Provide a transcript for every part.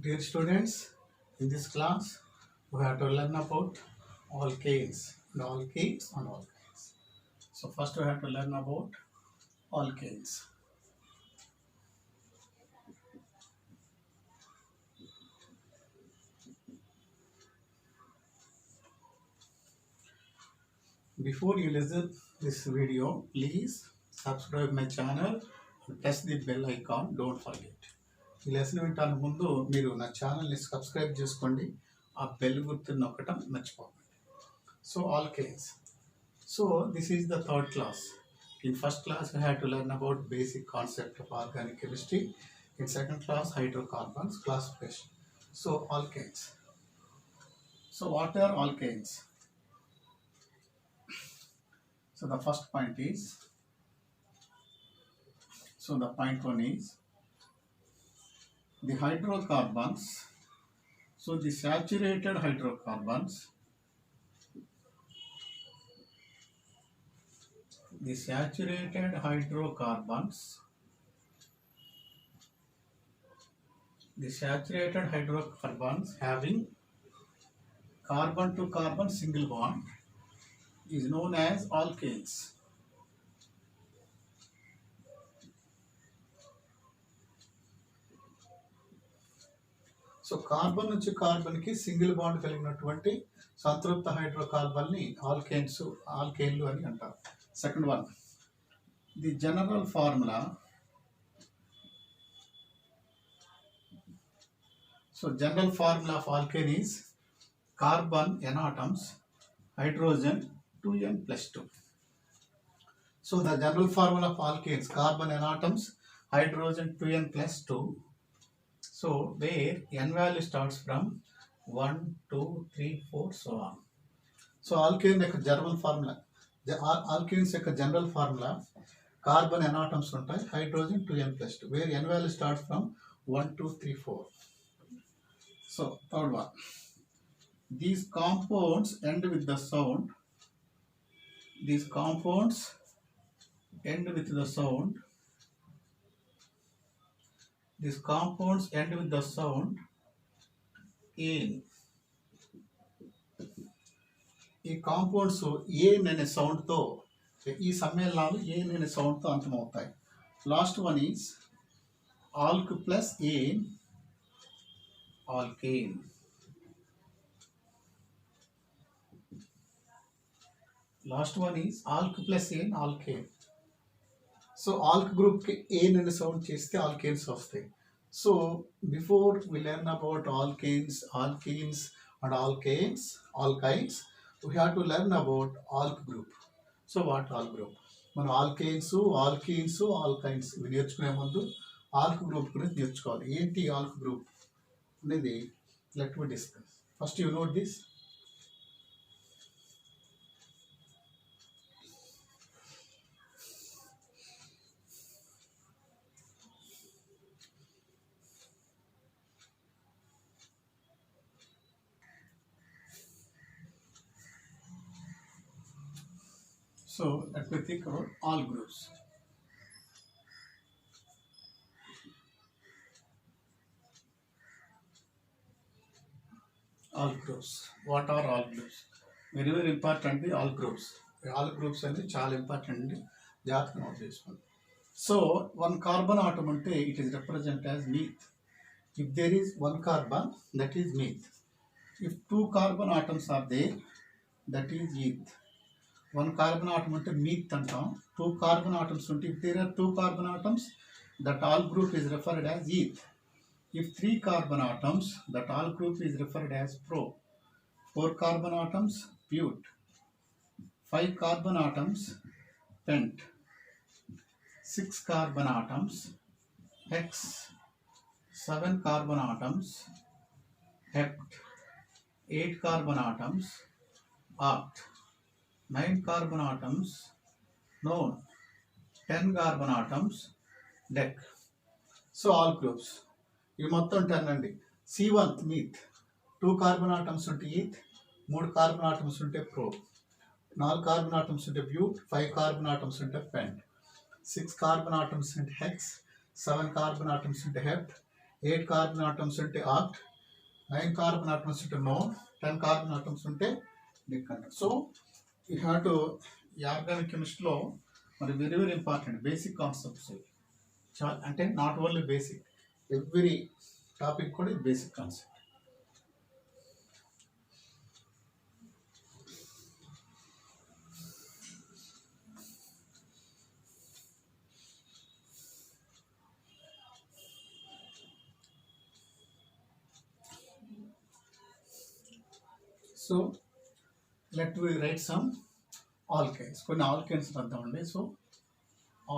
Dear students, in this class we have to learn about alkanes and alkanes and alkynes. So first we have to learn about alkanes. Before you listen this video, please subscribe my channel and press the bell icon. Don't forget. ఈ lesson వింటానికి ముందు మీరు నా ఛానల్ని subscribe చేసుకోండి, ఆ bell గుర్తు నొక్కటం మర్చిపోకండి. So alkanes. So this is the third class. In first class we had to learn about basic concept of organic chemistry. In second class hydrocarbons classification. So alkanes. So what are alkanes? So the first point is, the point one is the hydrocarbons. So the saturated hydrocarbons, having carbon to carbon single bond is known as alkanes. So carbon నుంచి carbon కి single bond కలిగినటువంటి సంతృప్త hydrocarbon ని ఆల్కేన్లు అని అంటారు. Second one, the general formula. So general formula of alkane is carbon n atoms, hydrogen 2n+2. So the general formula of alkanes, carbon n atoms, hydrogen 2n+2. So where n value starts from 1, 2, 3, 4, so on. So alkane యొక్క general formula, alkanes యొక్క general formula carbon n atoms ఉంటాయి, hydrogen 2n+2, where n value starts from 1, 2, 3, 4. So third one, these compounds end with the sound. These compounds end with the sound. These compounds end with the sound in. ఈ compounds ane అనే సౌండ్తో, ఈ సమ్మేళనాలు ane అనే సౌండ్తో అంతమవుతాయి. Last one is alk plus ane, alkane. Last one is alk plus ane, alkane. So alk గ్రూప్కి ane అనే సౌండ్ చేస్తే ఆల్కేన్స్ వస్తాయి. So before we learn about alkanes, alkenes and alkynes, we have to learn about alk group. So what alk group? మనం alkanes, alkenes, alkynes ఇవి నేర్చుకునే ముందు alk group గురించి నేర్చుకోవాలి. ఏంటి ఆల్క్ గ్రూప్ అనేది let me discuss. First you note this. So let me think about all groups. All groups. What are all groups? Very very important. All groups. All groups అంటే చాలా important. జాగ్రత్తగా note చేసుకోండి. So one carbon atom అంటే it is represented as meth. If there is one carbon, that is meth. If two carbon atoms are there, that is eth. One carbon atom అంటే meat అంటాం. Two carbon atoms ఉంటే, if there are two carbon atoms, that all group is referred as eth. If three carbon atoms, that all group is referred as pro. Four carbon atoms, but. Five carbon atoms, pent. Six carbon atoms, hex. Seven carbon atoms, hept. Eight carbon atoms, oct. 9 carbon atoms, non. 10 carbon atoms, dec. So all groups. ఇవి మొత్తం 10 అండి. C1 meat, 2 carbon atoms ఉంటే eth, 3 carbon atoms ఉంటే pro, 4 carbon atoms ఉంటే బ్యూట్, 5 carbon atoms ఉంటే పెంట్, 6 carbon atoms ఉంటే hex, 7 carbon atoms ఉంటే hept, 8 carbon atoms ఉంటే ఆక్ట్, 9 కార్బన్ ఆటమ్స్ ఉంటే నోన్, 10 కార్బన్ ఆటమ్స్ ఉంటే డికంట్. సో యూ హ్యావ్ టు ఈ ఆర్గానిక్ కెమిస్ట్రీలో మరి very very important basic concepts చాలా, అంటే not only basic, every topic కూడా basic concept. So let we write some alkynes, కొన్ని ఆల్కైన్స్ రాద్దామండి. సో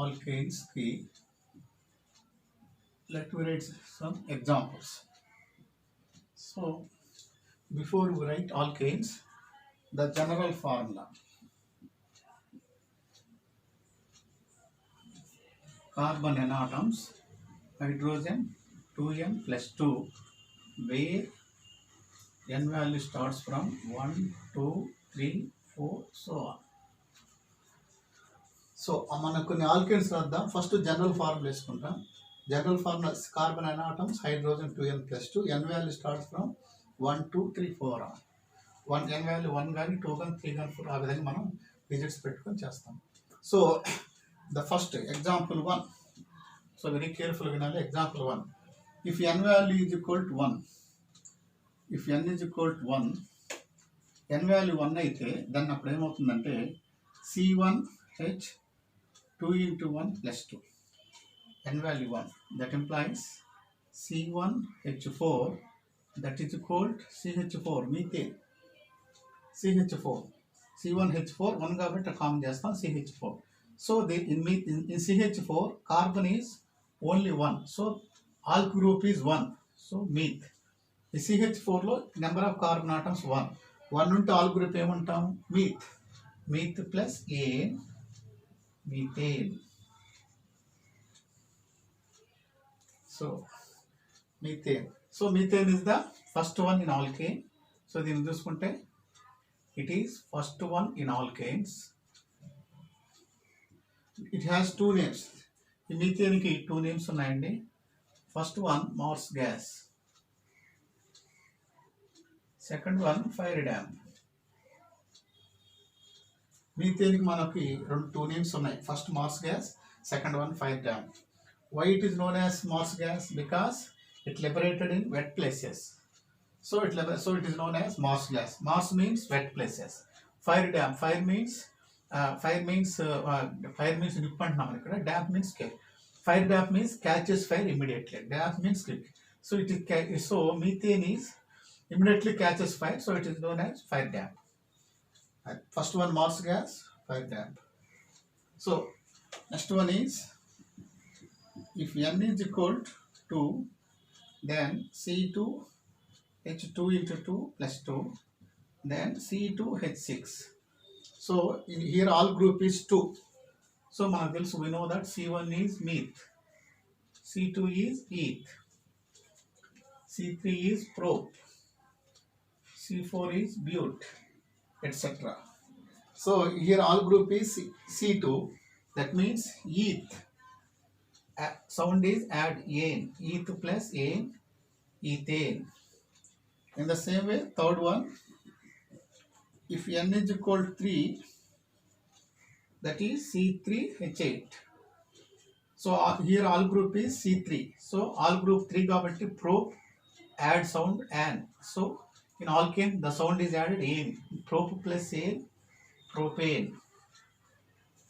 ఆల్కైన్స్కి let me write some examples. So before we write alkanes, the general formula: carbon n atoms, hydrogen 2n plus 2, where n value starts from 1, 2, 3, 4, so on. So మనం కొన్ని alkanes రాద్దాం. First general formula వేసుకుంటాం. General formula carbon n atoms, hydrogen 2n plus 2, n value starts from 1, 2, 3, 4 on. 1 n value 1 కానీ 2 కానీ 3 కానీ 4 ఆ విధంగా మనం డిజిట్స్ పెట్టుకొని చేస్తాం. So the first example 1. So very careful వినాలి. Example 1, if n value is equal to 1, if n is equal to 1, n value 1 అయితే దాన్ని అప్పుడు ఏమవుతుందంటే C1H 2 into 1 plus 2, n value 1, that implies C1H4 that is equal to CH4 methane, CH4, C1H4 1 కాబట్టి common చేస్తాం CH4. So in CH4 carbon is only 1, so alk group is 1, so meth. ఈ CH4లో number of carbon atoms 1 ఉంటే all group ఏమంటాం Meath, Meath plus A methane. So methane. So methane is the first one in alkane. So దీన్ని చూసుకుంటే it is first one in alkanes. It has two names. ఈ methane కి 2 names ఉన్నాయండి. First one Mars gas, second one fire damp. Methane కి మనకి 2 names ఉన్నాయి. First Mars gas, second one fire damp. Why it is known as Mars gas? Because it liberated in wet places. So it is known as Mars gas. Mars means wet places. Fire damp. Fire means nip antunnam ikkada. Damp means kill. Fire damp means catches fire immediately. Damp means quick. So methane is immediately catches fire. So it is known as fire damp. First one Mars gas, fire damp. So next one is, if n is equal to 2, then C2H2 into 2 plus 2, then C2H6. So in here all group is 2. So we know that C1 is meth, C2 is eth, C3 is prop, C4 is but, etc. So here all group is C2, that means eth. Sound is add ane, eth plus ane, ethane. In the same way, third one, if n is equal to 3, that is C3H8. So here all group is C3. So all group 3 kabatti prop, add sound an. So in alkane the sound is added ane, prop plus ane, propane.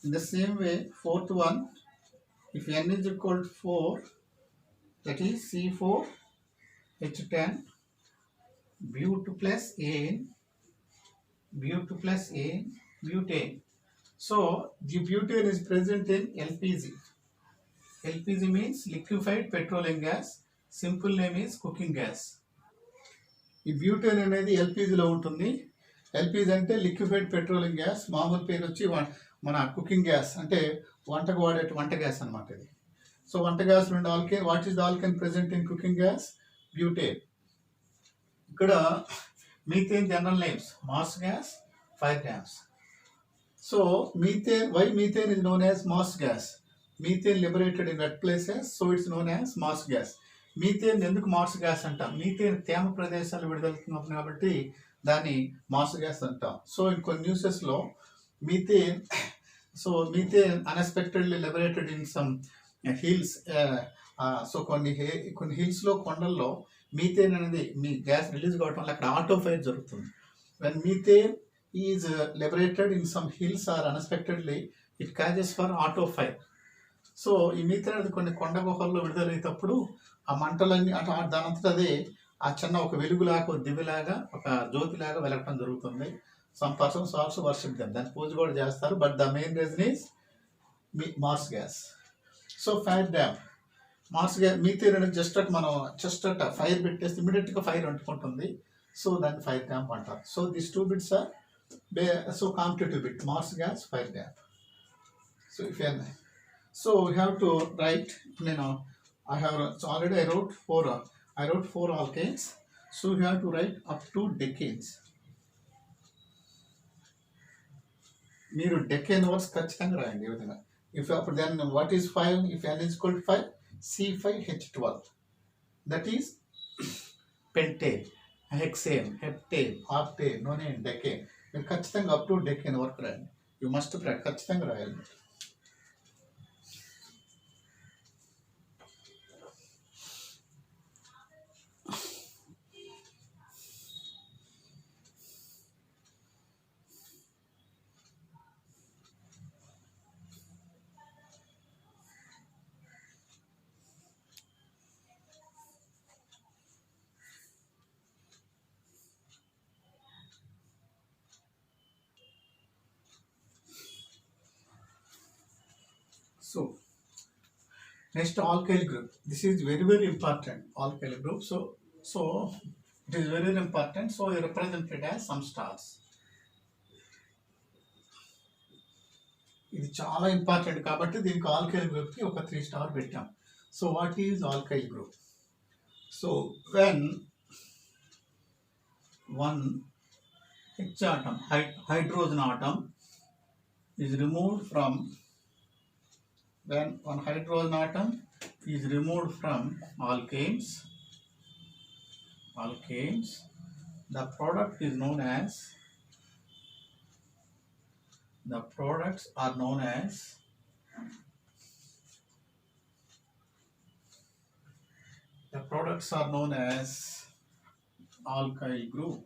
In the same way, fourth one, if n is equal to 4, that is C4H10, but plus ane, butane. So the butane is present in LPG. LPG means liquefied petroleum gas. Simple name is cooking gas. ఈ butane అనేది ఎల్పిజిలో ఉంటుంది. LPG అంటే liquefied petroleum gas, మామూలు పేరు వచ్చి మన cooking gas, అంటే వంటకు వాడే వంట గ్యాస్ అనమాట ఇది. సో వంట గ్యాస్ నుండి alkane. What is the alkane present in cooking gas? Butane. ఇక్కడ methane general names marsh gas, fire damps. So methane, why methane is known as Mars gas? Methane liberated in wet places, so it's known as Mars gas. Methane ఎందుకు marsh gas అంటాం? Methane తేమ ప్రదేశాలు విడుదలవుతుంది కాబట్టి దాన్ని marsh gas అంటాం. So ఇంకొన్ని న్యూసెస్లో methane unexpectedly liberated in some hills. So కొన్ని హిల్స్లో, కొండల్లో మీథేన్ అనేది మీ గ్యాస్ రిలీజ్ కావడం వల్ల అక్కడ ఆటో ఫైర్ జరుగుతుంది. When methane is liberated in some hills are unexpectedly it causes for auto fire. So ఈ మీథేన్ అనేది కొన్ని కొండ గుహల్లో విడుదలయ్యేటప్పుడు ఆ మంటలన్నీ దానంతట అదే ఆ చిన్న ఒక వెలుగులాగా, ఒక దివ్యలాగా, ఒక జ్యోతిలాగా వెలగటం జరుగుతుంది. Some persons also worship them, దాన్ని పూజ కూడా చేస్తారు. But the main reason is marsh gas. So fire damp, marsh gas, methane అనేది జస్ట్ అట్ ఫైర్ పెట్టేస్తే ఇమీడియట్గా ఫైర్ అంటుకుంటుంది. సో దాన్ని ఫైర్ డ్యామ్ అంటారు. So this two bits are so competitive bit, marsh gas, fire damp. So if so we have to write, already I wrote four alkanes. So we have to write up to decanes. మీరు decane words ఖచ్చితంగా రాయండి ఈ విధంగా. If then what is 5? If n is equal to 5, C5H12, that is pentane, hexane, heptane, octane, nonane, decane. మీరు ఖచ్చితంగా up to decane work రాయండి. You must ఖచ్చితంగా రాయాలి. So next, alkyl group. This is very important. Alkyl group. So it is very important. So you represent it as some stars. ఇది చాలా important కాబట్టి దీనికి alkyl గ్రూప్కి ఒక 3 స్టార్ పెట్టాం. So what is alkyl group? So when one H atom, hydrogen atom is removed from, when one hydrogen atom is removed from alkanes, the product is known as, the products are known as alkyl group.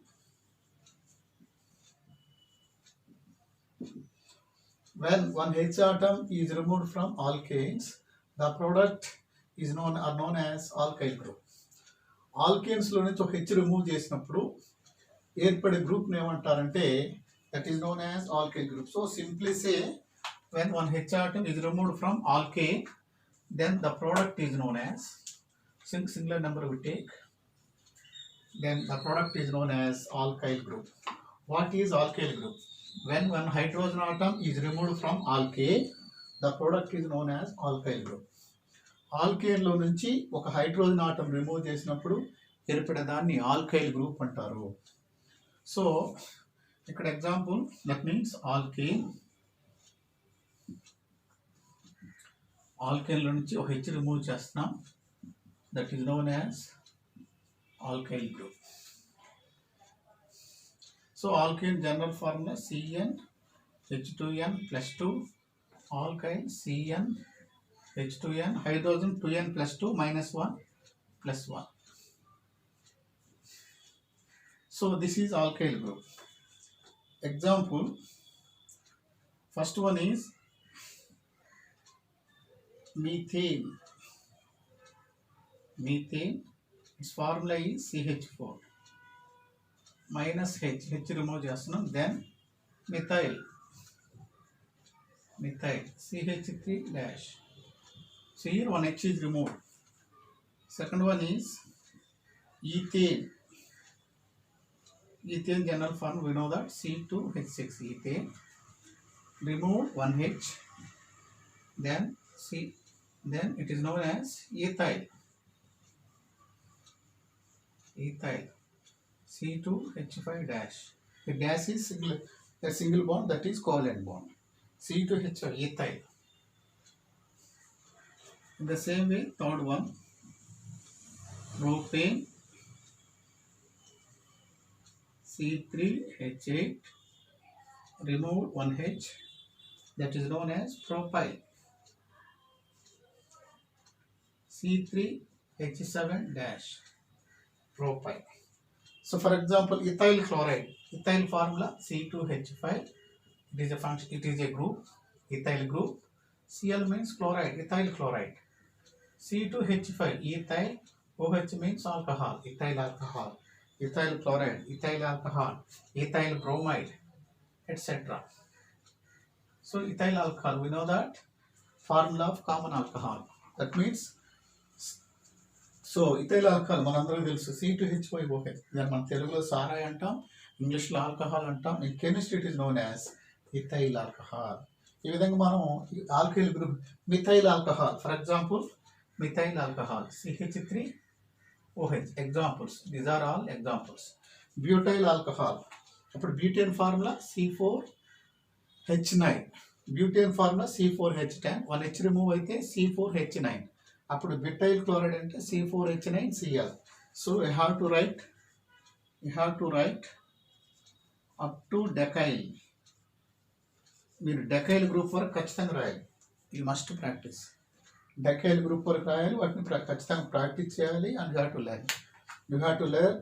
When one H atom is removed from alkanes, the product are known as alkyl group. Alkanes లో నుంచి ఒక H remove చేసినప్పుడు ఏర్పడే group ఏమంటారంటే that is known as alkyl group. So simply say, when one H atom is removed from alkane, then the product is known as, singular number we take, then the product is known as alkyl group. What is alkyl group? When one hydrogen atom is removed from alkane, the product is known as alkyl group. Alkane లో నుంచి ఒక hydrogen atom remove చేసినప్పుడు ఏర్పడే దాన్ని alkyl group అంటారు. So ఇక్కడ example, that means alkane లో నుంచి ఒక హెచ్ రిమూవ్ చేస్తున్నాం, that is known as alkyl group. So alkane general formula CnH2n+2, alkyl CnH2n, hydrogen 2n+2 -1+1. So this is alkyl group. Example, first one is methane. Its formula is CH4 -H remove చేస్తున్నాం, then methyl CH3-. so here one H is removed. Second one is ethane. General form we know that C2H6, ethane. Remove one H, then it is known as ethyl C2H5-. the dash is single bond, that is covalent bond. C2H5, ethyl. In the same way, third one, propane C3H8, remove 1H, that is known as propyl. C3H7 dash propyl. So for example, ethyl chloride, ethyl formula C2H5, it is a function, it is a group, ethyl group. Cl means chloride, ethyl chloride. C2H5, ethyl. OH means alcohol, ethyl alcohol, ethyl chloride, ethyl alcohol, ethyl bromide, etc. So ethyl alcohol, we know that formula of common alcohol. That means, so ethyl alcohol మనందరికీ తెలుసు C2H5OH, దాన్ని మన తెలుగులో సారాయి అంటాం, ఇంగ్లీష్లో alcohol అంటాం. In chemistry it is known as ethyl alcohol. ఈ విధంగా మనం alkyl group methyl alcohol, for example methyl alcohol CH3OH, examples, these are all examples. Butyl alcohol, అప్పుడు butane formula C4H9, butane formula C4H10, 1H remove అయితే C4H9. అప్పుడు butyl chloride అంటే C4H9Cl. So you have to write up to decyl. మీరు decyl group వరకు ఖచ్చితంగా రాయాలి. You must practice. Decyl group వరకు రాయాలి, వాటిని ఖచ్చితంగా ప్రాక్టీస్ చేయాలి. And you have to learn,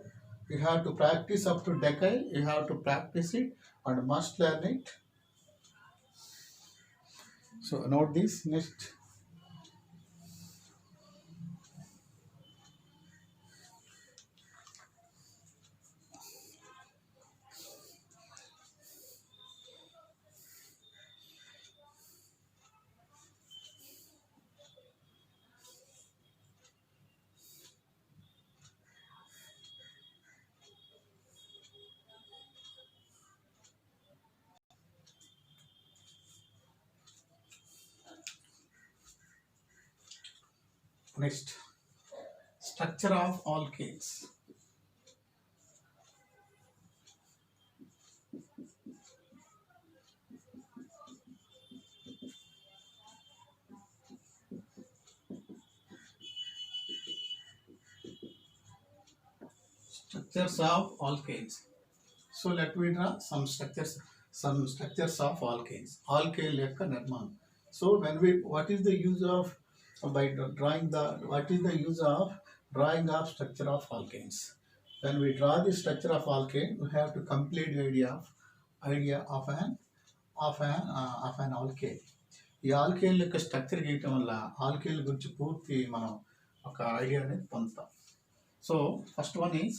you have to practice up to decyl, you have to practice it and must learn it. So note this. Next, structure of alkanes. Structures of alkanes. So let me draw some structures of alkanes. Alkane యొక్క నిర్మాణం. So what is the use of drawing of structure of alkanes? When we draw the structure of alkane, we have to complete the idea of an alkane. ఈ alkane యొక్క structure గీయటం వల్ల alkane గురించి పూర్తి మనం ఒక idea అనేది పొందుతాం. So first one is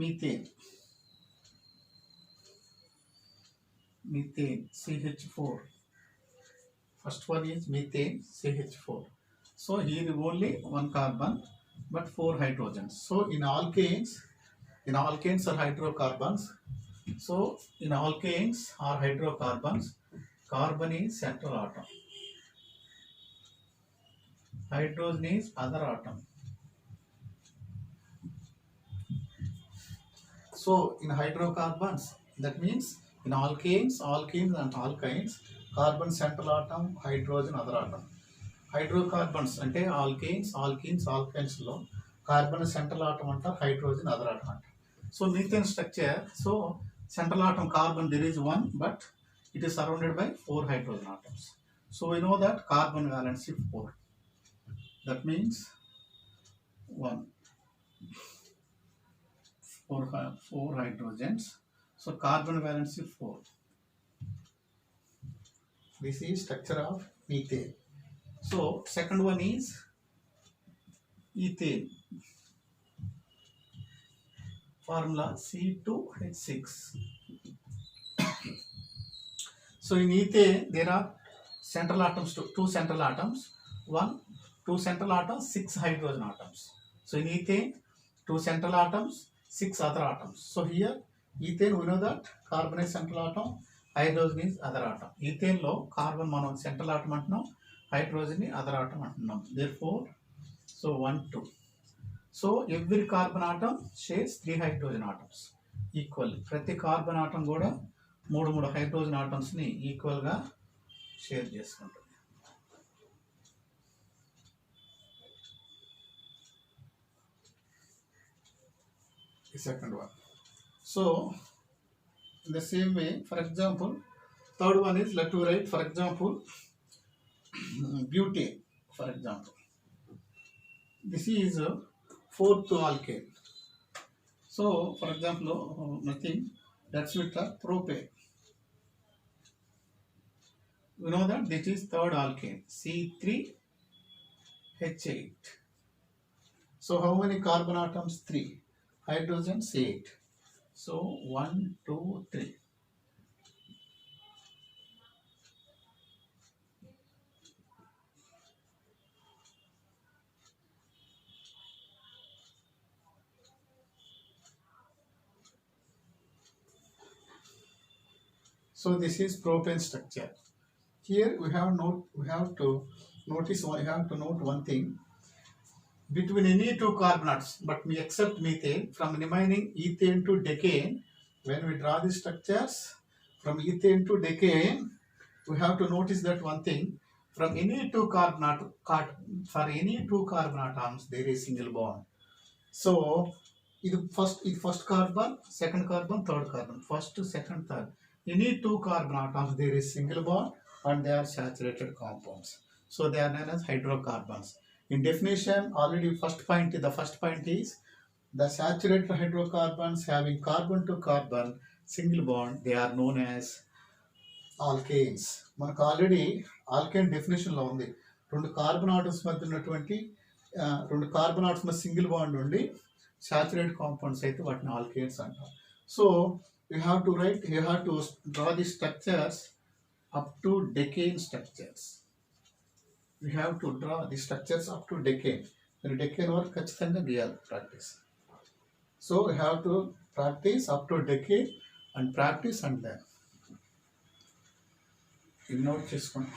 methane. CH4. First one is methane CH4. So here only one carbon but 4 hydrogens. So in alkanes are hydrocarbons. So in alkanes are hydrocarbons, carbon is central atom, hydrogen is other atom. So in hydrocarbons, that means in alkanes and alkynes, carbon central atom, hydrogen other atom. Hydrocarbons అంటే alkanes, alkynes లో carbon central atom అంటారు, hydrogen other atom అంటారు. So methane structure, so central atom carbon there is one, but it is surrounded by 4 hydrogen atoms. So we know that carbon valency 4. That means 4 hydrogens. So carbon valency 4. This is structure of methane. So second one is ethane. Formula C2H6. So in ethane there are central atoms, two central atoms, 2 central atoms, 6 hydrogen atoms. So in ethane 2 central atoms, 6 other atoms. So here ethane, we know that carbon is central atom, hydrogen is other atom. Ethane లో carbon మనం central atom అంటున్నాం, hydrogen ని other atom అంటున్నాం. Therefore, so 1 2. So every carbon atom shares 3 hydrogen atoms equally. ప్రతి carbon atom కూడా 3 hydrogen atoms ని equal గా share చేసుకుంటుంది. the second one. So in the same way, for example, third one is, let me write, for example, butane, for example. This is a fourth alkane. So, for example, nothing, that's with the propane. We know that this is third alkane, C3H8. So, how many carbon atoms? 3. Hydrogens 8. So, 1, 2, 3. So, this is propane structure. Here we have to note one thing. Between any two carbon but we accept methane, from remaining ethane to decane, when we draw the structures from ethane to decane, we have to notice that one thing. From any two carbon for any two carbon atoms, there is single bond. So, first carbon, second carbon, third carbon, first, second, third. Any two carbon atoms, there is single bond and they are saturated compounds. So, they are known as hydrocarbons. In definition, already the first point is the saturated hydrocarbons having carbon to carbon single bond, they are known as alkanes. మనకు already alkane డెఫినేషన్లో ఉంది. రెండు carbon atoms మధ్య ఉన్నటువంటి రెండు carbon atoms మధ్య single bond ఉండి saturated compounds అయితే వాటిని ఆల్కేన్స్ అంటారు. So you have to draw the structures up to decane structures. You have to draw the structures up to decane. మీరు డెకేన్ వరకు ఖచ్చితంగా గీయాలి practice. So you have to practice up to decane and practice and then ఇది note చేసుకోండి.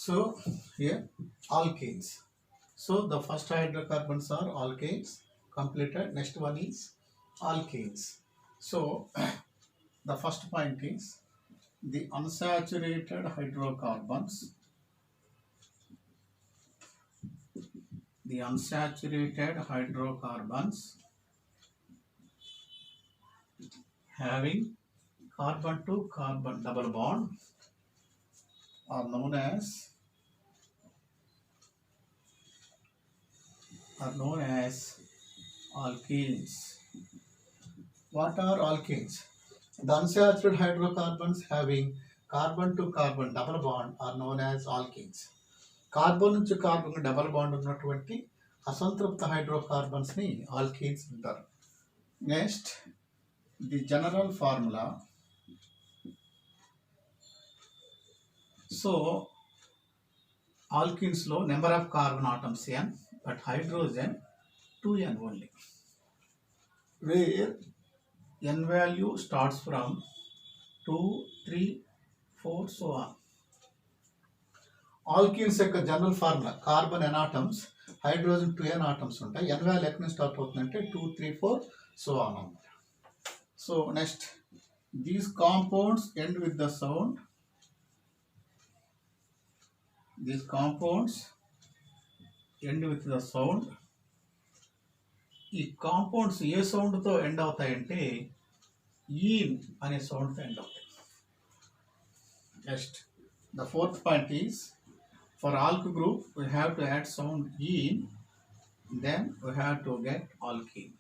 So here alkanes. So the first hydrocarbons are alkanes. Completed. Next one is alkanes. So the first point is the unsaturated hydrocarbons. The unsaturated hydrocarbons having carbon to carbon double bond are known as alkenes. What are alkenes? The unsaturated hydrocarbons having carbon to carbon double bond are known as alkenes. Carbon నుంచి carbon double bond ఉన్నటువంటి అసంతృప్త hydrocarbons ని alkenes అంటారు. Next the general formula. So alkenes లో number of carbon atoms n, but hydrogen 2n only, where n value starts from 2, 3, 4 so on. Alkenes యొక్క general formula carbon n atoms, hydrogen 2n atoms ఉంటాయి. n value ఎక్కడి నుంచి start అవుతుందంటే 2, 3, 4 so on అన్నమాట. So next these compounds end with the sound. These compounds end with the sound. ఈ compounds ఏ సౌండ్తో end అవుతాయంటే ఈన్ అనే సౌండ్తో ఎండ్ అవుతాయి. Next the fourth point is for alk group we have to add sound ene, then we have to get alkene.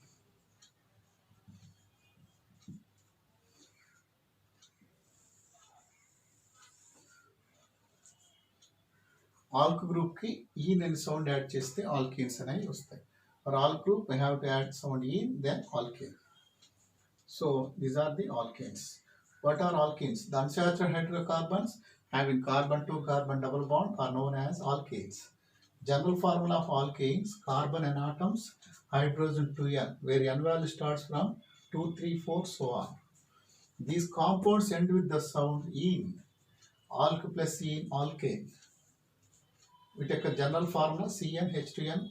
Alk గ్రూప్కి ene అనే sound add చేస్తే ఆల్కీన్స్ అనేవి వస్తాయి. For alk group we have to add sound ene, then alkene. So these are the alkanes. What are alkanes? The unsaturated hydrocarbons having carbon to carbon double bond are known as alkanes. General formula of alkanes: carbon n atoms, hydrogen 2n, where n value starts from 2, 3, 4 so on. These compounds end with the sound in. Alk plus in, alkane. వీటి యొక్క general formula CnH2n,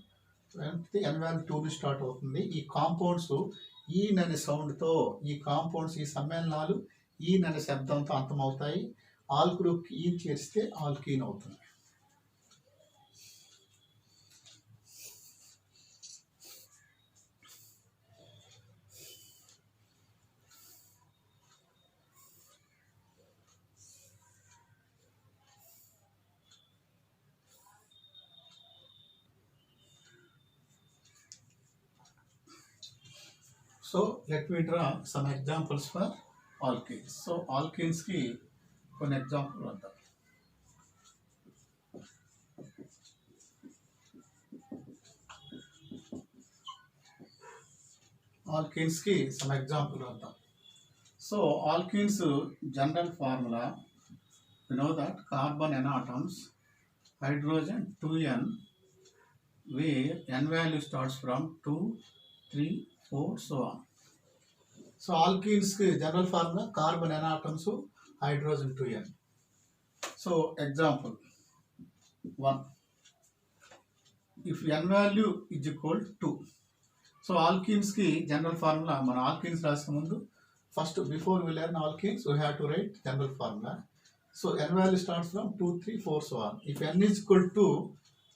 n value 2 start అవుతుంది. ఈ compounds ఈన్ అనే సౌండ్తో, ఈ compounds, ఈ సమ్మేళనాలు ఈన్ అనే శబ్దంతో అంతమవుతాయి. ఆల్ గ్రూప్ ఈన్ చేస్తే ఆల్కీన్ అవుతుంది. So let me draw some examples for alkenes. So alkenes ki కొన్ని ఎగ్జాంపుల్ అంటారు. ఆల్కీన్స్ కి సమ్ ఎగ్జాంపుల్ అంటాం. So alkenes general formula, you know that carbon n atoms, hydrogen 2n, where n value starts from 2, 3, 4, so on. So alkenes ki general formula carbon n atoms, hydrogen 2n. So example 1, if n value is equal to 2. So alkenes ki general formula, మన alkenes రాసే ముందు first before we learn alkenes we have to write general formula. So n value starts from 2, 3, 4, so on. If n is equal to 2,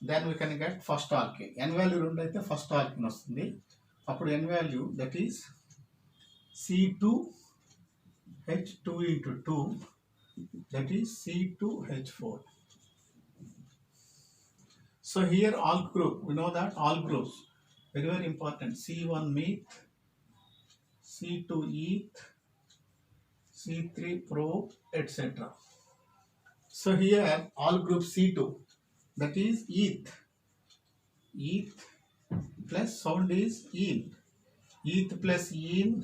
then we can get first alkene. n value 2 అయితే first alkene వస్తుంది. అప్పుడు n value that is C2H2 into 2, that is C2H4. So here all group, we know that all groups very very important. C1 meth, C2 eth, C3 pro, etc. So here all group C2, that is eth, eth plus sound is ene, eth plus ene,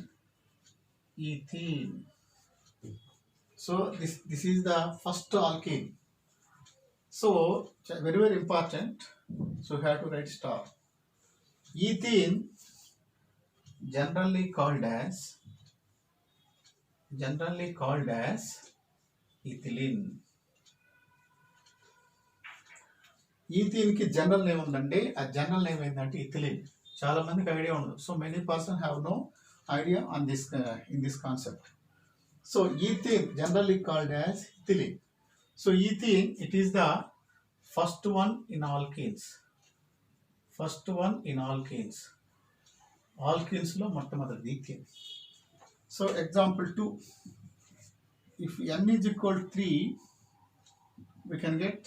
ethene. So this is the first alkene. So very very important, so you have to write star. Ethene generally called as ethylene. Ethene కి general name ఉందండి. ఆ general name ఏంటంటే ethylene. చాలా మందికి idea ఉండదు. So many person have no idea on this in this concept. So ethene generally called as ethylene. So ethene it is the first one in alkenes. Alkenes లో మొట్టమొదటి ethene. So example 2, if n is equal to 3, we can get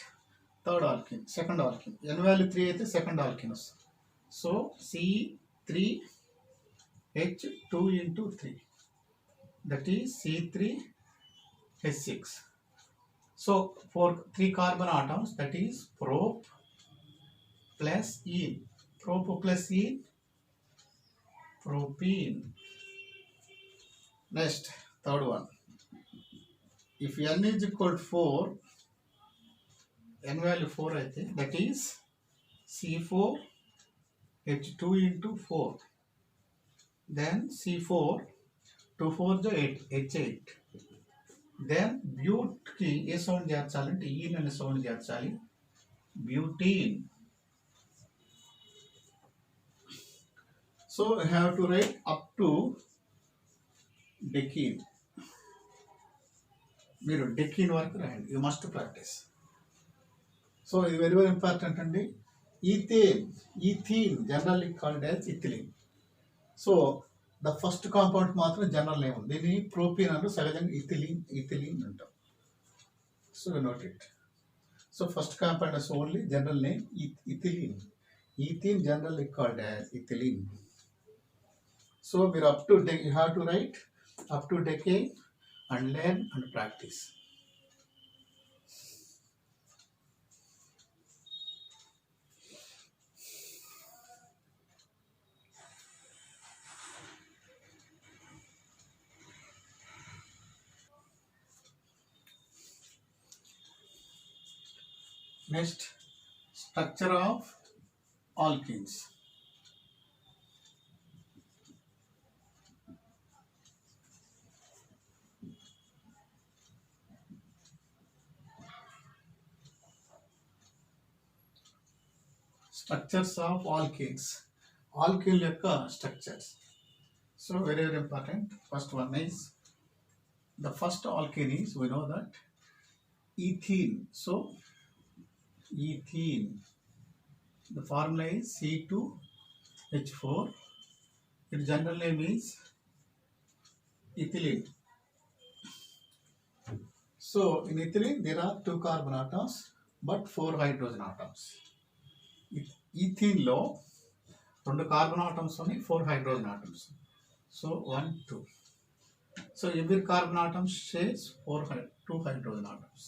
third alkene, second alkene. n value 3 అయితే second alkene వస్తుంది. So C3H2 into 3, that is C3H6. So for 3 carbon atoms, that is prop plus ene. Prop plus ene, propene. Next, third one. If n is equal to 4, n value 4 అయితే, that is C4H2 into 4. Then C4, 2 4 8, H8. Then bute కి ఏ sound చేర్చాలంటే ఈన్ అనే sound చేర్చాలి. Butene. So I have to write up to decene. మీరు decene వరకు రాయండి. You must practice. So ఇది very very important అండి. Ethene generally called as ethylene. So the first compound మాత్రం general name ఉంది. దీన్ని ప్రోపీన్ అంటూ సహజంగా ఇథిలిన్ అంటాం. So note it. So first compound is only general name ethylene. Ethene generally called as ethylene. So మీరు up to you have to write up to decane and learn and practice. Next, structure of alkenes. Structures of alkenes. Alkene యొక్క structures. So very important. First one is, the first alkene is, we know that, ethene. So ethene, the formula is C2H4. Its general name is ethylene. So in ethylene there are 2 carbon atoms but 4 hydrogen atoms. Ethene లో 2 carbon atoms ఉన్నాయి, 4 hydrogen atoms. So 1 2. So every carbon atom shares 2 hydrogen atoms.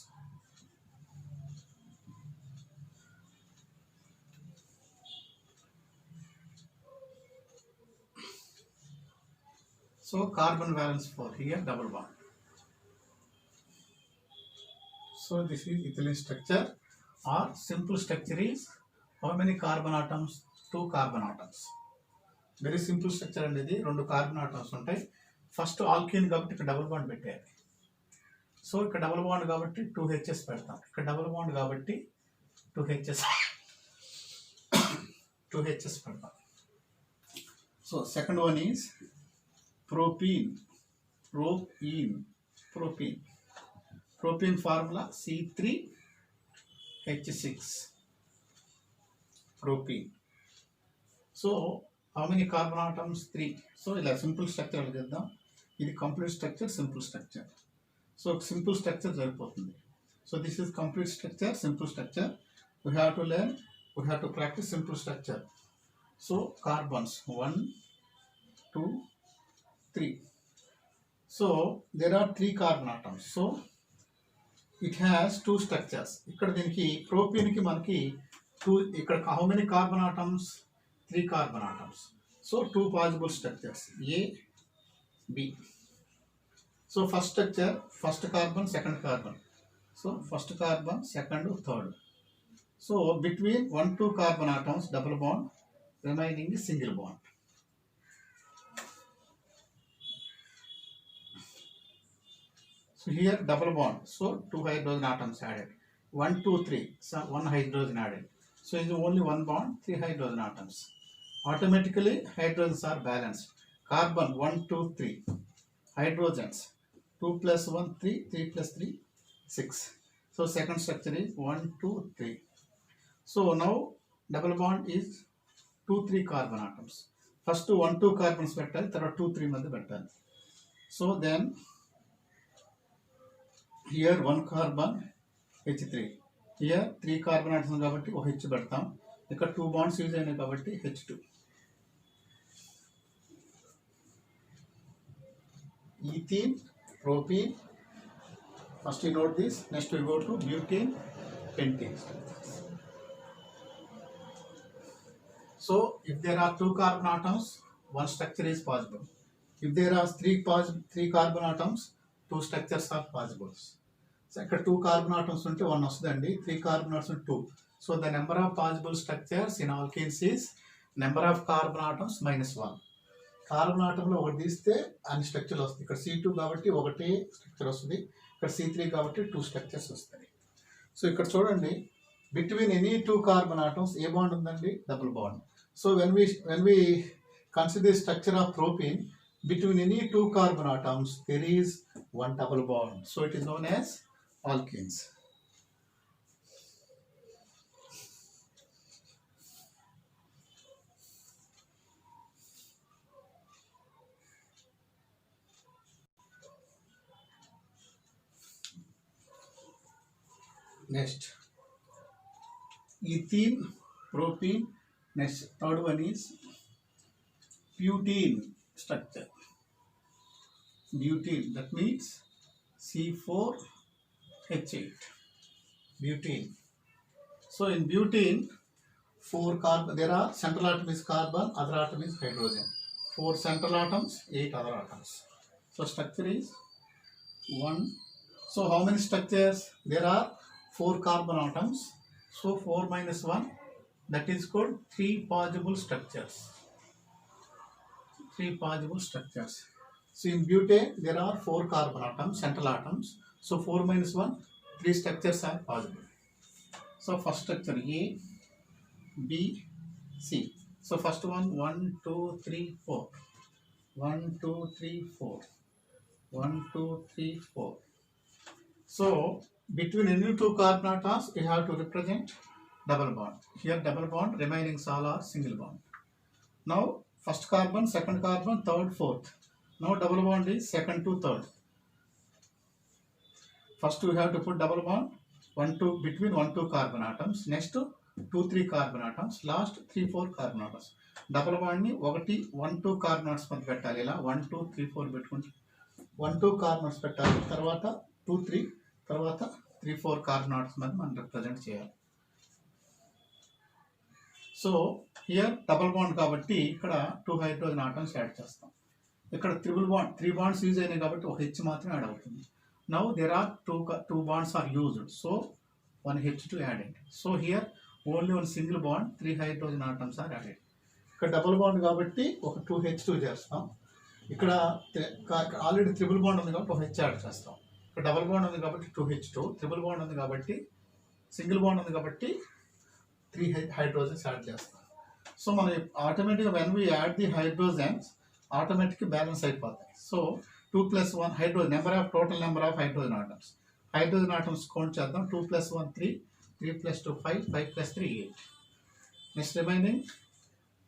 So carbon valence 4, here double bond. So this is ethylene structure, or simple structure is, how many carbon atoms? 2 carbon atoms. Very simple structure అండి ఇది. 2 carbon atoms ఉంటాయి. First alkyne కాబట్టి ఇక్కడ double bond పెట్టాలి. So ఇక్కడ double bond కాబట్టి 2Hs పెడతాం. ఇక్కడ డబుల్ బాండ్ కాబట్టి 2Hs పెడతాం. So second one is propene. Propene formula C3H6. propene. So how many carbon atoms? 3. So ఇలా సింపుల్ స్ట్రక్చర్ చేద్దాం. ఇది complete structure, simple structure. So simple structure సరిపోతుంది. So this is complete structure, simple structure. We have to practice simple structure. So carbons 1 2 3. So there are 3 carbon atoms. So it has 2 structures. ఇక్కడ దీనికి propene కి మనకి 2, ఇక్కడ how many carbon atoms? 3 carbon atoms. So 2 possible structures, A, B. So first structure, first carbon, second carbon. So first carbon, second, third. So between 1 2 carbon atoms double bond, remaining is single bond. So here double bond, so 2 hydrogen atoms added. 1 2 3, so 1 hydrogen added. So it is only 1 bond, 3 hydrogen atoms. Automatically hydrogens are balanced. Carbon 1 2 3, hydrogens 2 plus 1 3, 3 plus 3 6. So second structure is 1 2 3. So now double bond is 2 3 carbon atoms. First 1 2 carbons పెట్టాలి, తర్వాత 2 3 మధ్య పెట్టాలి. So then here 1 carbon H3, here 3 carbon atoms కాబట్టి ఒక H పెడతాం. ఇక్కడ 2 bonds use అయినాయి కాబట్టి H2. ethene, propene. First you note this. Next we go to butane, pentane. So if there are 2 carbon atoms, one structure is possible. If there are 3 carbon atoms, 2 structures are possible. So ఇక్కడ 2 carbon atoms ఉంటే 1 వస్తుందండి, 3 carbon atoms ఉంటే 2. So the number of possible structures in alkenes is number of carbon atoms minus 1. Carbon ఆటంలో ఒకటి తీస్తే అన్ని స్ట్రక్చర్లు వస్తాయి. ఇక్కడ C2 కాబట్టి ఒకటే స్ట్రక్చర్ వస్తుంది, ఇక్కడ C3 కాబట్టి 2 స్ట్రక్చర్స్ వస్తాయి. సో ఇక్కడ చూడండి, బిట్వీన్ ఎనీ 2 కార్బన్ ఆటమ్స్ ఏ బాండ్ ఉందండి? Double bond. So when we consider the structure of propene, between any 2 carbon atoms there is 1 double bond. So it is known as alkenes. Next, ethene, propene. Next, third one is butane structure. Butane, that means C4H8. Butane. So in butane, 4 carbon. There are central atom is carbon, other atom is hydrogen. 4 central atoms, 8 other atoms. So structure is 1. So how many structures? There are 4 carbon atoms. So 4 minus 1, that is called 3 possible structures. 3 possible structures. So in butane there are 4 carbon atoms, central atoms. So 4 minus 1, 3 structures are possible. So first structure A, B, C. So first one, 1, 2, 3, 4. 1, 2, 3, 4. 1, 2, 3, 4. So between any two carbon atoms, you have to represent double bond. Here double bond, remaining all are single bond. Now first carbon, second carbon, third, fourth. Now double bond is second to third. First we have to put double bond between 1, 2 carbon atoms. Next 2, 3 carbon atoms. Last 3, 4 carbon atoms. Double bond ni 1, 2 carbon atoms మధ్య పెట్టాలి. ఇలా 1, 2, 3, 4 పెట్టుకుంటే 1, 2 carbon atoms పెట్టాలి. తర్వాత 2, 3, తర్వాత 3, 4 carbon atoms మధ్య మనం represent చేయాలి. సో హియర్ డబుల్ బాండ్ కాబట్టి ఇక్కడ 2 హైడ్రోజన్ ఆటమ్స్ యాడ్ చేస్తాం. ఇక్కడ ట్రిపుల్ బాండ్ 3 బాండ్స్ యూజ్ అయినాయి కాబట్టి ఒక హెచ్ మాత్రం యాడ్ అవుతుంది. Now there are two bonds are used, so one H2 added. So here only one single bond, 3 hydrogen atoms are added. ఇక్కడ డబుల్ బాండ్ కాబట్టి ఒక 2 H2 చేస్తాం. ఇక్కడ ఆల్రెడీ ట్రిపుల్ బాండ్ ఉంది కాబట్టి ఒక H యాడ్ చేస్తాం. ఇక్కడ డబుల్ బాండ్ ఉంది కాబట్టి 2 H2, ట్రిపుల్ బాండ్ ఉంది కాబట్టి సింగిల్ బాండ్ ఉంది కాబట్టి 3 hydrogens యాడ్ చేస్తాం. సో మనం ఆటోమేటిక్గా when we add the hydrogens ఆటోమేటిక్గా బ్యాలెన్స్ అయిపోతాయి. So 2 plus 1 hydrogen, total number of hydrogen atoms. Hydrogen atoms count చేద్దాం. 2 plus 1 3, 3 plus 2 5, 5 plus 3 8. Next remaining,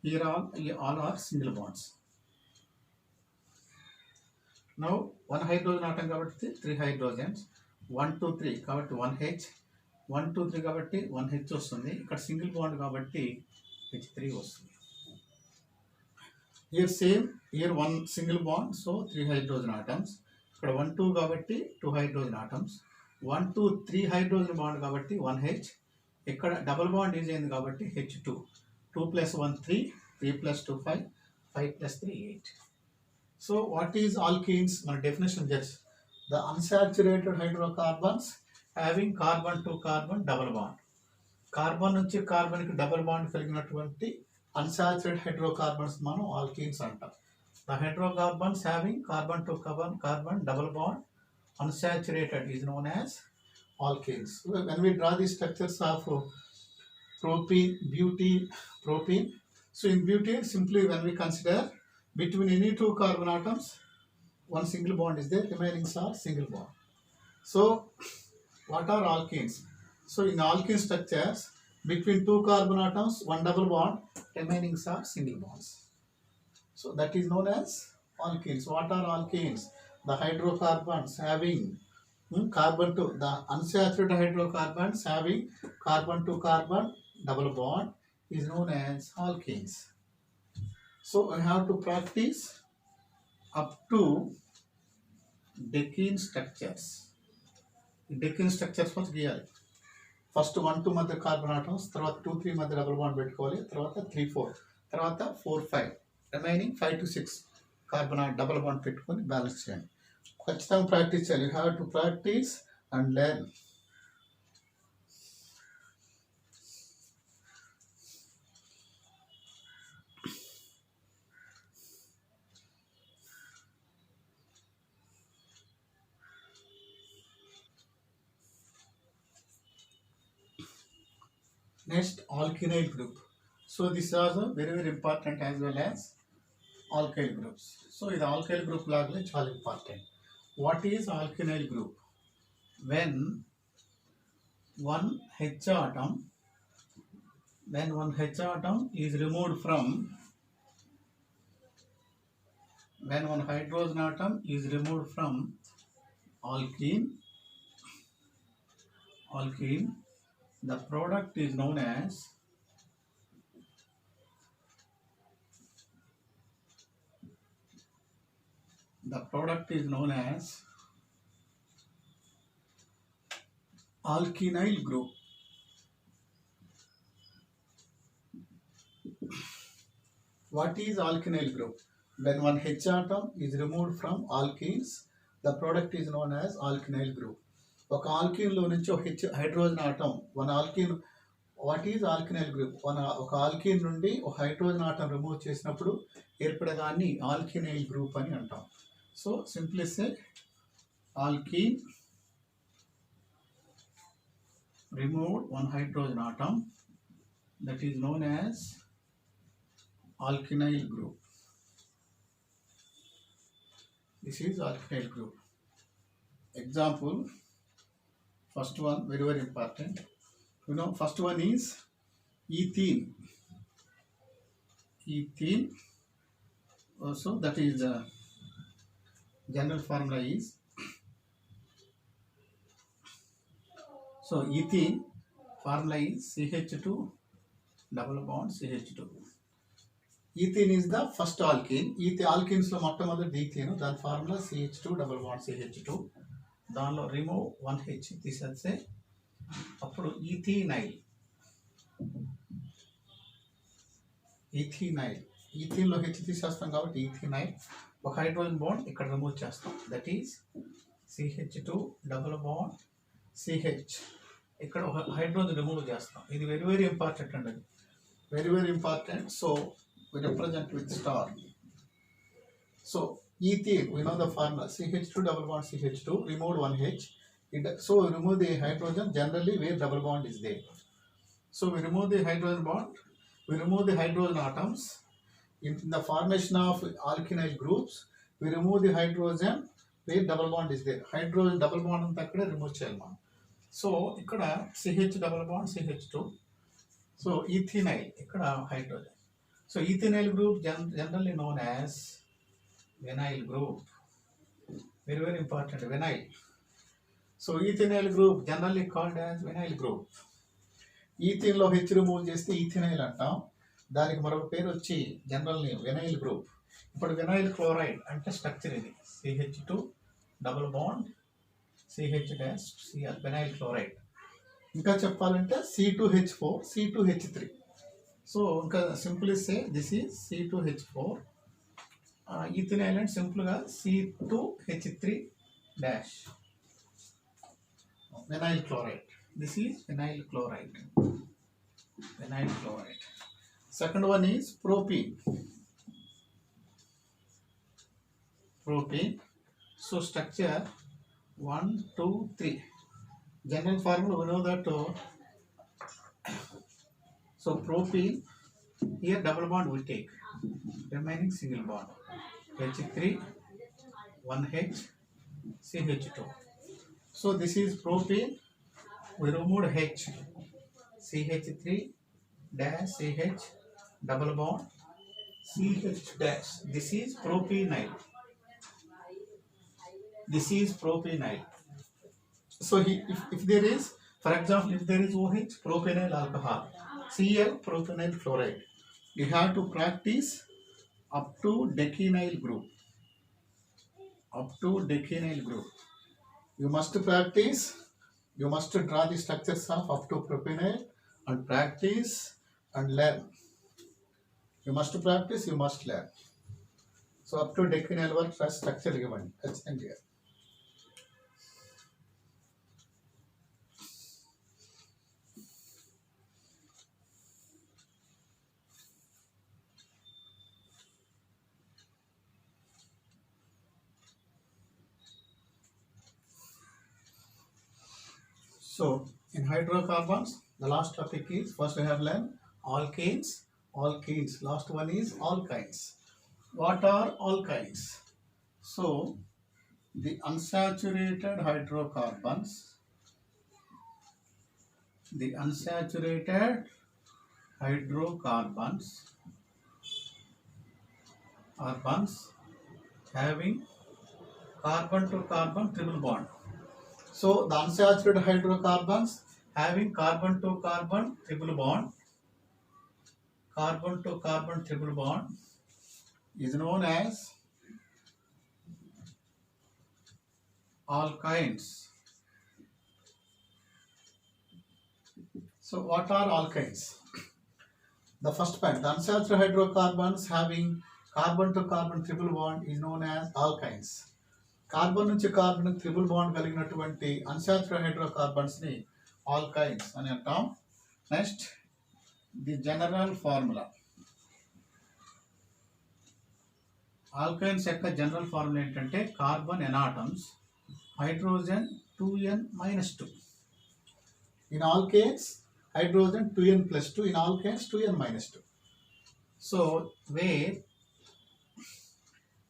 here all are single bonds. Now 1 hydrogen atom కాబట్టి 3 hydrogens, 1 2 3 కాబట్టి 1 H, 1 2 3 కాబట్టి 1 H వస్తుంది. ఇక్కడ single bond కాబట్టి H3 వస్తుంది. Here same, here one single bond, so 3 hydrogen atoms. ఇక్కడ 1 2 కాబట్టి 2 hydrogen atoms. 1 2 3 hydrogen bond కాబట్టి 1 H. ఇక్కడ డబుల్ బాండ్ యూజ్ అయింది కాబట్టి H2. 2 plus 1 3, 3 plus 2 5, 5 plus 3 8. So what is alkenes? మన definition just the unsaturated hydrocarbons having carbon to carbon double bond. Carbon నుంచి కార్బన్కి double bond కలిగినటువంటి unsaturated hydrocarbons మనం alkenes అంటాం. The hydrocarbons having carbon to carbon double bond unsaturated is known as alkenes. When we draw the structures of propene, butene, propene, so in butene simply when we consider between any two carbon atoms one single bond is there, remaining are single bond. So what are alkenes? So in alkene structures between two carbon atoms one double bond, remaining are single bonds. So that is known as alkenes. What are alkenes? The hydrocarbons having carbon to the unsaturated hydrocarbons having carbon to carbon double bond is known as alkenes. So I have to practice up to decene structures. Decene structures first giyali. First 1 2 మధ్య carbon atoms, తర్వాత 2 3 మధ్య double bond పెట్టుకోవాలి, తర్వాత 3 4, తర్వాత 4 5, remaining 5 to 6 carbon double bond పెట్టుకొని balance చేయండి. ఖచ్చితంగా practice చేయాలి. You have to practice and learn. Next, alkynyl group. So this is also very important as well as alkyl groups. So this alkyl group lagale chaala important. What is alkynyl group? When one H atom is removed from, when one hydrogen atom is removed from alkene, the product is known as alkynyl group. What is alkynyl group? When one H atom is removed from alkenes, the product is known as alkynyl group. ఒక ఆల్కీన్లో నుంచి ఒక hydrogen atom, one alkene, what is alkenyl group? ఒక alkene నుండి ఒక hydrogen atom remove చేసినప్పుడు ఏర్పడేదాన్ని ఆల్కినైల్ group అని అంటాం. So simply say alkyne removed one hydrogen atom that is known as alkynyl group. This is alkynyl group. Example, first one very very important. First one is ethene. Ethene. Also, that is the general formula is. So ethene formula is CH2 double bond CH2. Ethene is the first alkene. Alkenes lo మొట్టమొదటి ethene. దాని formula CH2 double bond CH2. దానిలో remove 1H తీసేస్తే అప్పుడు ఈథీనైల్. ఈథీన్లో H తీసేస్తాం కాబట్టి ఈథీనైల్. ఒక hydrogen bond ఇక్కడ remove చేస్తాం. That is CH2 double bond CH. ఇక్కడ ఒక హైడ్రోజన్ రిమూవ్ చేస్తాం. ఇది వెరీ వెరీ ఇంపార్టెంట్ అండి. Very very important. So we represent with star. So ethene, we know the formula CH2 double bond CH2, remove 1H. So we remove the hydrogen generally where double bond is there. So we remove the hydrogen bond, we remove the hydrogen atoms. In the formation of alkynyl groups, we remove the hydrogen where double bond is there. Hydrogen double bond anta akkade remove cheyali man. So ikkada CH double bond CH2. So ethenyl ikkada hydrogen. So ethenyl group generally known as vinyl group. Very very important, vinyl. So ethenyl group generally called as vinyl group. Ethene లో H remove చేస్తే ఈథెనైల్ అంటాం. దానికి మరొక పేరు వచ్చి general name vinyl group. ఇప్పుడు vinyl chloride అంటే structure ఇది CH2 double bond CH dash Cl vinyl chloride. ఇంకా చెప్పాలంటే C2H4 C2H3. సో ఇంకా simple say this is C2H4. ఈథెనైల్ అంటే సింపుల్గా C2H3 dash vinyl chloride. This is vinyl chloride. Vinyl chloride. Second one is propene. Propene. So structure 1, 2, 3. General formula we know that. So propene, here double bond we take, remaining single bond. H3, 1H, CH2. So this is propene. We removed H, CH3 dash CH double bond CH dash. This is propenyl. This is propenyl. So if there is, for example, if there is OH, propenyl alcohol, Cl, propenyl chloride, you have to practice up to dekenyl group. Up to dekenyl group. You must practice, you must draw the structures of up to propenyl and practice and learn. You must practice, you must learn. So up to dekenyl work first structure given. That's clear. So in hydrocarbons, the last topic is, first we have learned alkanes. Alkenes. Last one is alkynes. What are alkynes? So the unsaturated hydrocarbons, having carbon to carbon triple bond. So the unsaturated hydrocarbons having carbon to carbon triple bond is known as alkynes. So what are alkynes? The first point, the unsaturated hydrocarbons having carbon to carbon triple bond is known as alkynes. Carbon నుంచి carbon triple bond కలిగినటువంటి unsaturated హైడ్రోకార్బన్స్ని alkynes అని అంటాం. Next the general formula. Alkynes యొక్క general formula ఏంటంటే carbon n atoms, hydrogen 2n-2. In alkanes, hydrogen 2n plus 2, in alkanes 2n minus 2. So where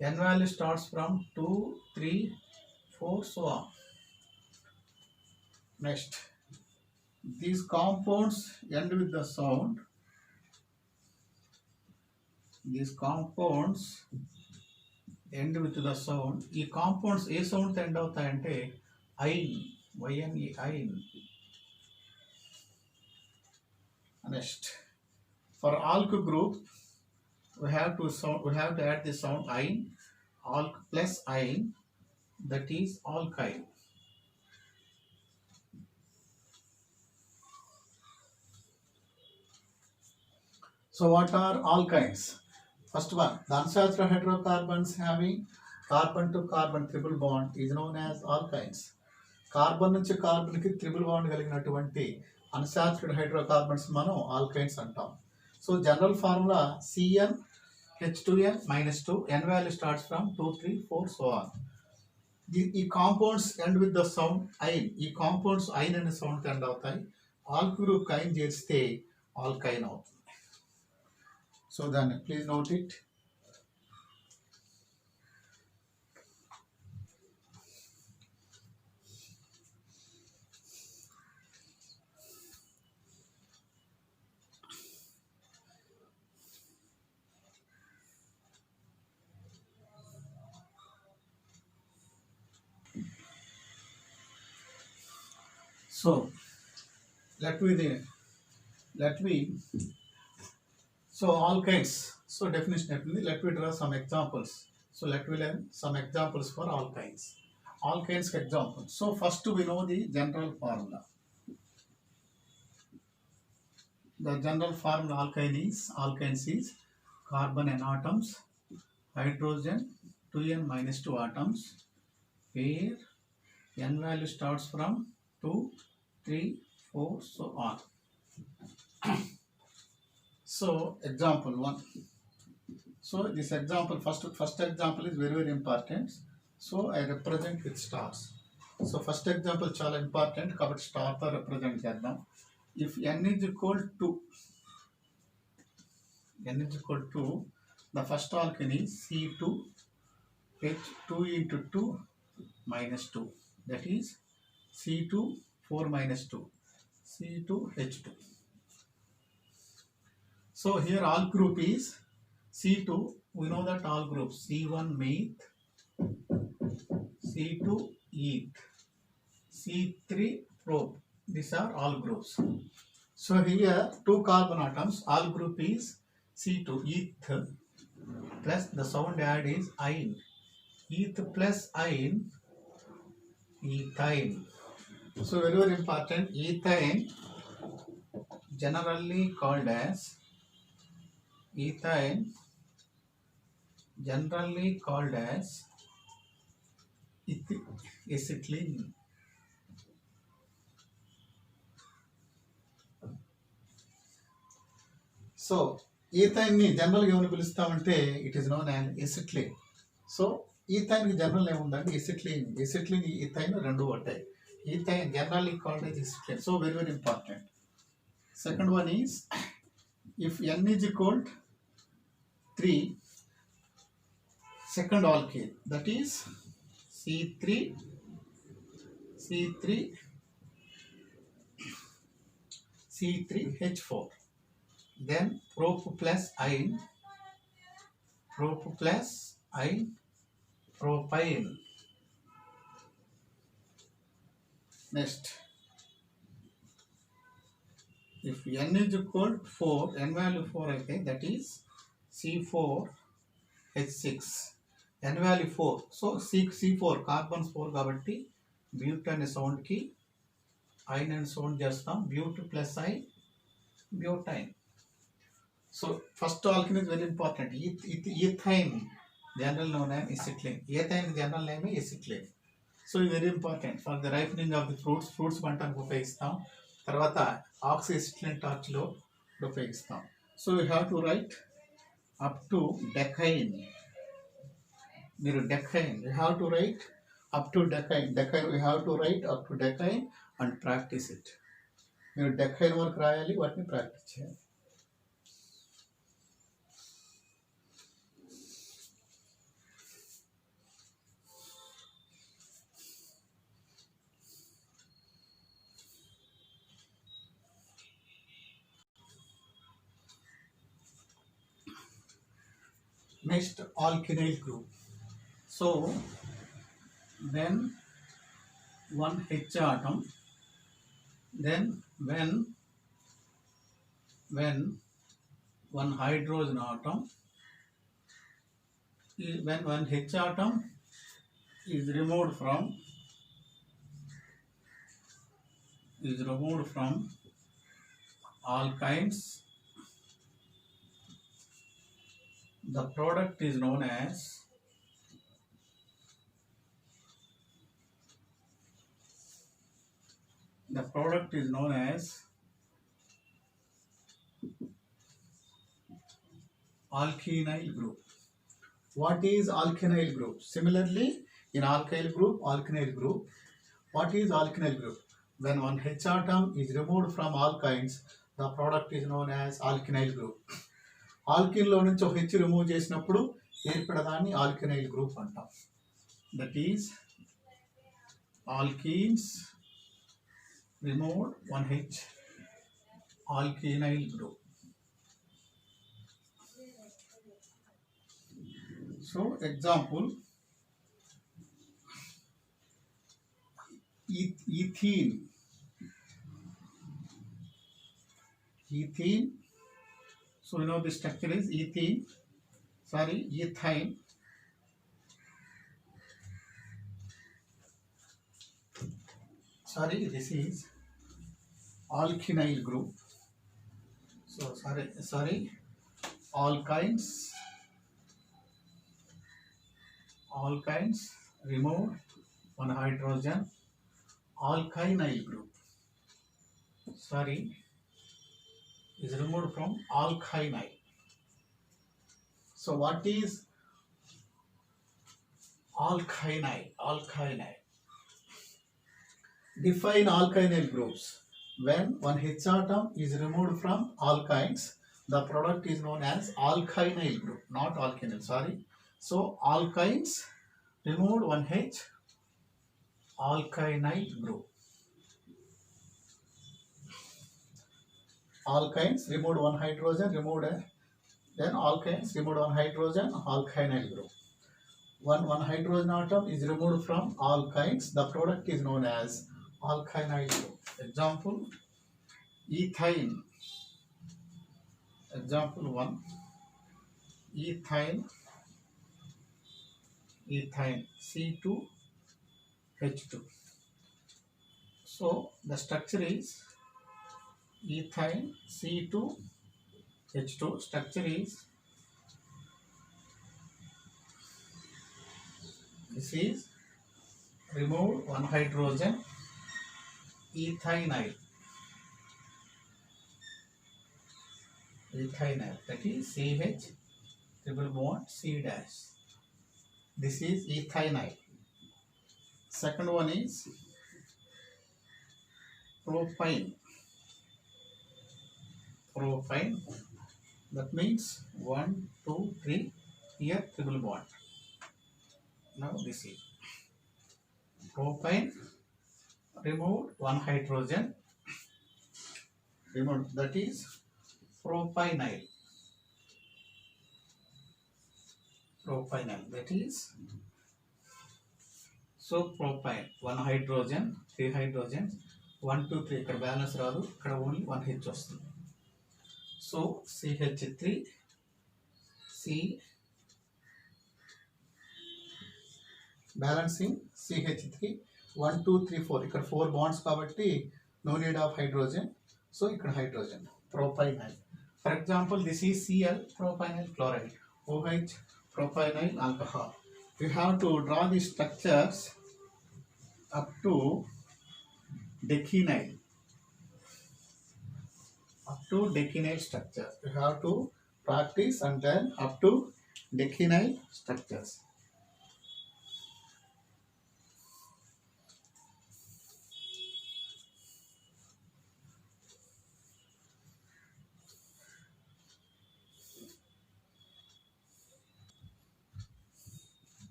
n value starts from 2, 3, 4, so on. Next, these compounds end with the sound. These compounds end with the sound. ఈ compounds ఏ సౌండ్తో end అవుతాయంటే yne, Y N E yne. Next, for alk group we have to add the sound ein, alk plus ein, that is alkyl. So what are alkynes? First one, the unsaturated hydrocarbons having carbon to carbon triple bond is known as alkynes. Carbon నుంచి carbon కి triple bond కలిగినటువంటి unsaturated hydrocarbons మనం alkynes అంటాం. So general formula Cn H2n minus 2, n value starts from 2, 3, 4, so on. ఈ compounds end with the sound yne. ఈ compounds ఐన్ అనే sound end అవుతాయి. ఆల్క్ group ఐన్ చేస్తే ఆల్కైన్ అవుతుంది. సో దాన్ని please note it. So let me so alkynes. So definition, let me draw some examples. So let me learn some examples for alkynes. Alkynes examples. So first we know the general formula. The general formula alkynes is carbon n atoms, hydrogen 2n minus 2 atoms, where n value starts from 2, 3, 4, so on. So example 1. So this example, first example is very important. So I represent with stars. So first example chala important kabatti star tho represent cheddam. If n is equal to the first alkene is C2H2 into 2 minus 2, that is C2 4 minus 2, C2H2. So here all group is C2. We know that all groups C1 meth, C2 eth, C3 prop. These are all groups. So here 2 carbon atoms, all group is C2 eth plus the sound add is ein. Eth plus ein, ethyne. So very important, ethyne generally called as acetylene. So ethyne ni general ga ఏమని పిలుస్తామంటే it is known as acetylene. So ethyne కి general name ఉందండి acetylene. acetylene ethyne రెండు ఉంటాయి. Ethyne generally called as acetylene. So very important. Second one is if n is equal 3, second alkane, that is C3H4, then prop plus ein, propyne. Next, if n is equal to 4, n value 4 అయితే, that is C4H6, n value 4. So C4 carbons 4 కాబట్టి బ్యూట్ అనే sound కి ఐన్ అనే sound చేస్తాం. But plus yne, butyne. So first alkene is very important. Ethyne general known as acetylene. Ethyne general name acetylene. So ఇది very important for the ripening of the fruits పంటకు ఉపయోగిస్తాం. తర్వాత oxyacetylene torch లో ఉపయోగిస్తాం. So you have to write up to decyne. మీరు decyne you have to write up to decyne. You have to write up to decyne and practice it. మీరు decyne వరకు రాయాలి, వాటిని ప్రాక్టీస్ చేయాలి. Next, alkynyl group. So when one H atom, then when one hydrogen atom, when one H atom is removed from alkynes, the product is known as alkynyl group. What is alkynyl group? Similarly, in alkyl group, alkynyl group. What is alkynyl group? When one H atom is removed from alkynes, the product is known as alkynyl group. Alkyne లో నుంచి ఒక H remove చేసినప్పుడు ఏర్పడదాన్ని alkynyl group అంటాం. That is alkenes removed one H, alkynyl group. So example, ethene. So you know the structure is ethene. Ethine. This is alkynyl group. So alkynes remove one hydrogen, alkynyl group is removed from alkynyl. So what is alkynyl? Define alkynyl groups. When one H atom is removed from alkynes, the product is known as alkynyl group, not alkynyl. So alkynes removed one H, alkynyl group. Alkynes removed one hydrogen, then alkynes removed one hydrogen, alkynyl group. When one hydrogen atom is removed from alkynes, the product is known as alkynyl group. Example, ethine. Example 1, ethine C2H2. So the structure is ethine C2H2. Structure is, this is remove one hydrogen, ethinyl, that is CH triple bond C dash. This is ethinyl. Second one is propyne. That means 1, 2, 3 here triple bond. Now this is propyne, removed one hydrogen, that is propynyl. That is, so propyne, one hydrogen, 3 hydrogens, 1, 2, 3 ఇక్కడ balance రాదు, ఇక్కడ only 1 H వస్తుంది. So CH3 balancing CH3 1, 2, 3, 4 ఇక్కడ 4 bonds కాబట్టి no need of hydrogen. So ఇక్కడ hydrogen propynyl. For example, this is Cl, propynyl chloride, OH, propynyl alcohol. We have to draw the structures up to decynyl. Structure. We have to practice and then up to decynyl structures.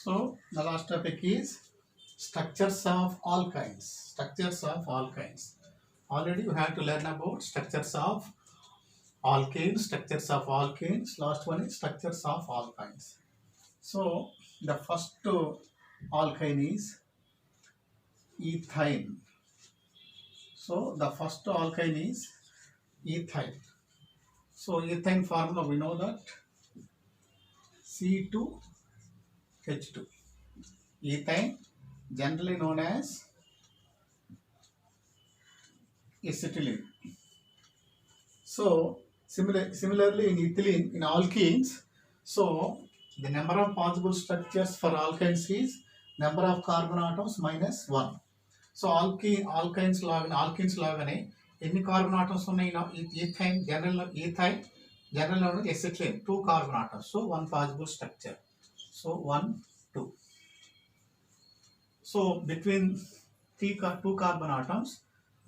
So the last topic is structures of alkynes. Structures of alkynes. Already you have to learn about structures of alkanes, structures of alkanes. Last one is structures of alkynes. So the first alkyne is ethyne. So the first alkyne is ethyne. So ethyne formula we know that C2H2. Ethyne generally known as acetylene. So similarly in ethylene, in alkenes, so the number of possible structures for alkynes is number of carbon atoms minus 1. So alkenes లాగానే ఎన్ని carbon atoms ఉన్నాయి? ఈథైన్ general known as acetylene 2 carbon atoms. So one possible structure. So 1 2. So between two carbon atoms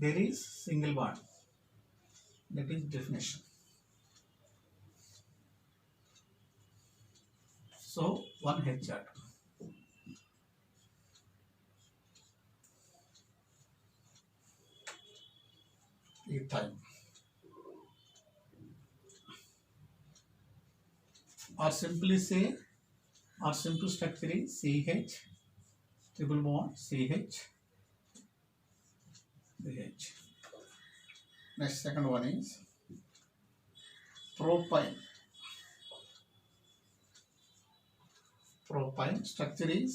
there is single bond. That is definition. So 1 H atom. Ethyne. Or simple structure is CH triple bond CH. Next second one is propyne. Structure is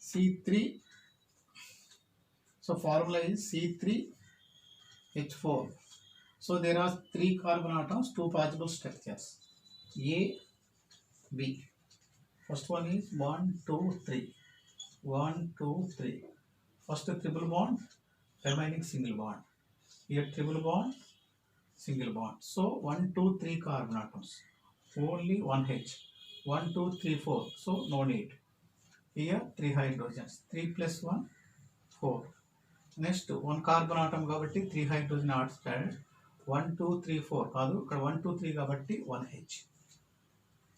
C3. So formula is C3H4. So there are 3 carbon atoms, 2 possible structures A, B. First one is 1 2 3. 1 2 3. First triple bond, remaining single bond. Here triple bond, single bond. So 1 2 3 carbon atoms, only 1 H. 1 2 3 4. So no need. Here 3 hydrogens. 3 plus 1 4. Next 1 carbon atom కాబట్టి 3 hydrogen atoms added. 1 2 3 4 కాదు, ఇక్కడ 1 2 3 కాబట్టి 1 H.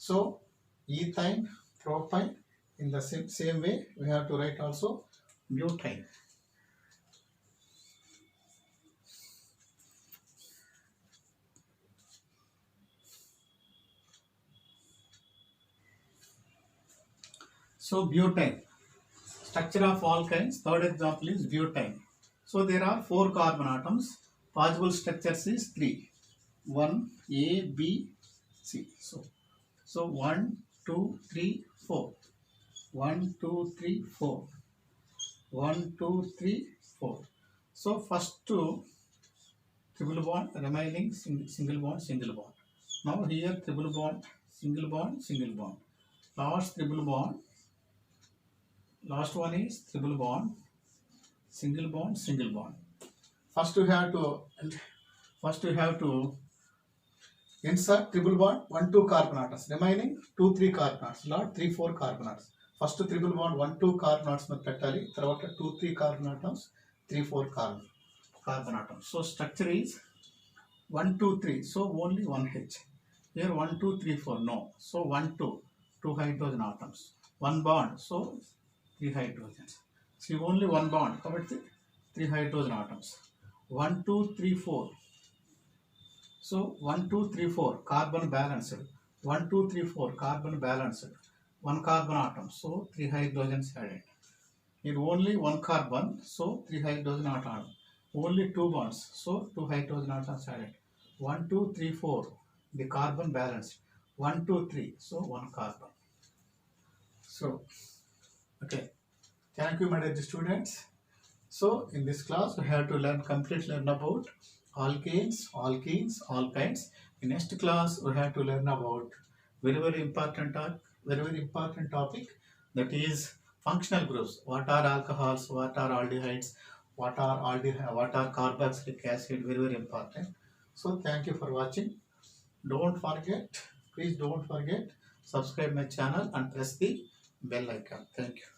So ethyne, propyne. In the same way we have to write also butane. So butane, structure of alkynes, third example is butane. So there are 4 carbon atoms, possible structures is 3. 1 A, B, C. So 1 2 3 4. 1 2 3 4. 1 2 3 4. So first two triple bond, remaining single bond. Now here triple bond, single bond. Last triple bond. Last one is triple bond, single bond. First you have to insert triple bond 1 2 carbon atoms, remaining 2 3 carbon atoms, not 3 4 carbon atoms. First triple bond 1 2 carbon atoms పెట్టాలి, తర్వాత 2 3 carbon atoms, 3 4 carbon atoms. So structure is 1 2 3. So only 1 H. Here 1 2 3 4 no. So 1 2 hydrogen atoms, 1 bond. So 3 hydrogens. See only 1 bond కాబట్టి 3 hydrogen atoms. 1 2 3 4. So 1 2 3 4 carbon balanced. 1 2 3 4 carbon balanced. 1 carbon atom. So 3 hydrogens added. Here only 1 carbon. So 3 hydrogen atom. Only 2 bonds. So 2 hydrogen atoms added. 1 2 3 4. The carbon balanced. 1 2 3. So 1 carbon. So okay. Thank you, my dear students. So in this class we have to completely learn about alkanes, alkynes. In next class we have to learn about very important topic, that is functional groups. What are alcohols? What are aldehydes? What are carboxylic acid? Very important. So thank you for watching. Please don't forget subscribe my channel and press the bell icon. Thank you.